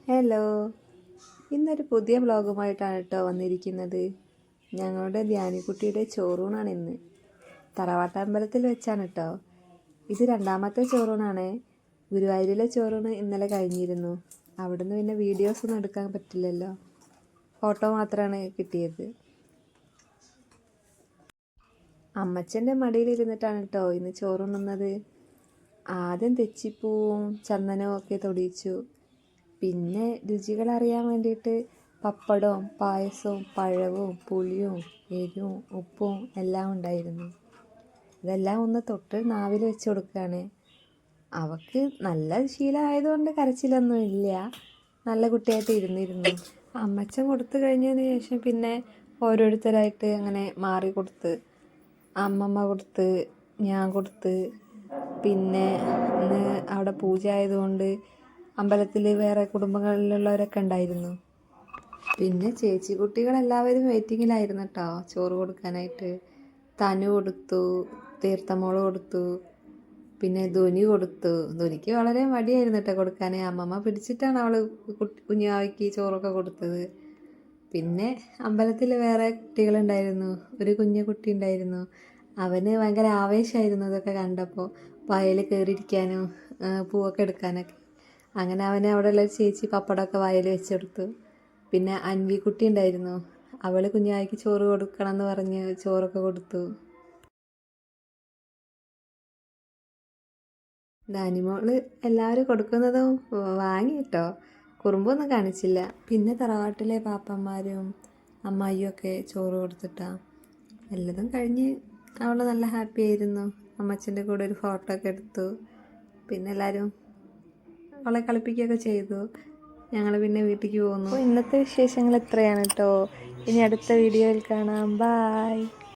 Hello, ഇന്നൊരു പുതിയ വ്ളോഗുമായിട്ടാണ് കേട്ടോ വന്നിരിക്കുന്നത്. ഞങ്ങളുടെ ധ്യാനിക്കുട്ടിയുടെ ചോറൂണാണ് ഇന്ന്. തറവാട്ടമ്പലത്തിൽ വെച്ചാണ് കേട്ടോ. ഇത് രണ്ടാമത്തെ ചോറൂണാണ്. ഗുരുവായൂരിലെ ചോറൂണ് ഇന്നലെ കഴിഞ്ഞിരുന്നു. അവിടുന്ന് പിന്നെ വീഡിയോസൊന്നും എടുക്കാൻ പറ്റില്ലല്ലോ, ഫോട്ടോ മാത്രമാണ് കിട്ടിയത്. അമ്മച്ചൻ്റെ മടിയിലിരുന്നിട്ടാണ് കേട്ടോ ഇന്ന് ചോറുണ്ണുന്നത്. ആദ്യം തെച്ചിപ്പൂവും ചന്ദനവും ഒക്കെ തൊടിയിച്ചു. പിന്നെ രുചികൾ അറിയാൻ വേണ്ടിയിട്ട് പപ്പടവും പായസവും പഴവും പുളിയും എരിവും ഉപ്പും എല്ലാം ഉണ്ടായിരുന്നു. ഇതെല്ലാം ഒന്ന് തൊട്ട് നാവിൽ വെച്ച് കൊടുക്കുകയാണ്. അവൾക്ക് നല്ല ശീലമായതുകൊണ്ട് കരച്ചിലൊന്നും ഇല്ല, നല്ല കുട്ടിയായിട്ട് ഇരുന്നിരുന്നു. അമ്മച്ചൻ കൊടുത്തു കഴിഞ്ഞതിന് ശേഷം പിന്നെ ഓരോരുത്തരായിട്ട് അങ്ങനെ മാറി കൊടുത്ത്. അമ്മമ്മ കൊടുത്ത്, ഞാൻ കൊടുത്ത്. പിന്നെ ഇന്ന് അവിടെ പൂജ ആയതുകൊണ്ട് അമ്പലത്തിൽ വേറെ കുടുംബങ്ങളിലുള്ളവരൊക്കെ ഉണ്ടായിരുന്നു. പിന്നെ ചേച്ചി കുട്ടികളെല്ലാവരും വെയിറ്റിങ്ങിലായിരുന്നു കേട്ടോ ചോറ് കൊടുക്കാനായിട്ട്. തനു കൊടുത്തു, തീർത്ഥമോള് കൊടുത്തു, പിന്നെ ധ്വനി കൊടുത്തു. ധ്വനിക്ക് വളരെ മടിയായിരുന്നു കേട്ടോ കൊടുക്കാൻ. അമ്മമ്മ പിടിച്ചിട്ടാണ് അവൾ കുഞ്ഞാവയ്ക്ക് ചോറൊക്കെ കൊടുത്തത്. പിന്നെ അമ്പലത്തിൽ വേറെ കുട്ടികളുണ്ടായിരുന്നു. ഒരു കുഞ്ഞു കുട്ടി ഉണ്ടായിരുന്നു. അവന് ഭയങ്കര ആവേശമായിരുന്നു അതൊക്കെ കണ്ടപ്പോൾ. വയൽ കയറിയിരിക്കാനും പൂവൊക്കെ എടുക്കാനൊക്കെ. അങ്ങനെ അവന് അവിടെയുള്ള ചേച്ചി പപ്പടമൊക്കെ വായിൽ വെച്ച് കൊടുത്തു. പിന്നെ അൻവിക്കുട്ടി ഉണ്ടായിരുന്നു. അവൾ കുഞ്ഞായിക്ക് ചോറ് കൊടുക്കണം എന്ന് പറഞ്ഞ് ചോറൊക്കെ കൊടുത്തു. ഡാനിമോള് എല്ലാവരും കൊടുക്കുന്നതും വാങ്ങി കേട്ടോ, കുറുമ്പൊന്നും കാണിച്ചില്ല. പിന്നെ തറവാട്ടിലെ പാപ്പന്മാരും അമ്മായിയും ഒക്കെ ചോറ് കൊടുത്തിട്ടാ. എല്ലതും കഴിഞ്ഞ് അവൾ നല്ല ഹാപ്പി ആയിരുന്നു. അമ്മച്ചൻ്റെ കൂടെ ഒരു ഫോട്ടോ ഒക്കെ എടുത്തു. പിന്നെ എല്ലാവരും അവളെ കളിപ്പിക്കുകയൊക്കെ ചെയ്തു. ഞങ്ങൾ പിന്നെ വീട്ടിലേക്ക് പോന്നു. ഇന്നത്തെ വിശേഷങ്ങൾ ഇത്രയാണ് കേട്ടോ. ഇനി അടുത്ത വീഡിയോയിൽ കാണാം. ബായ്.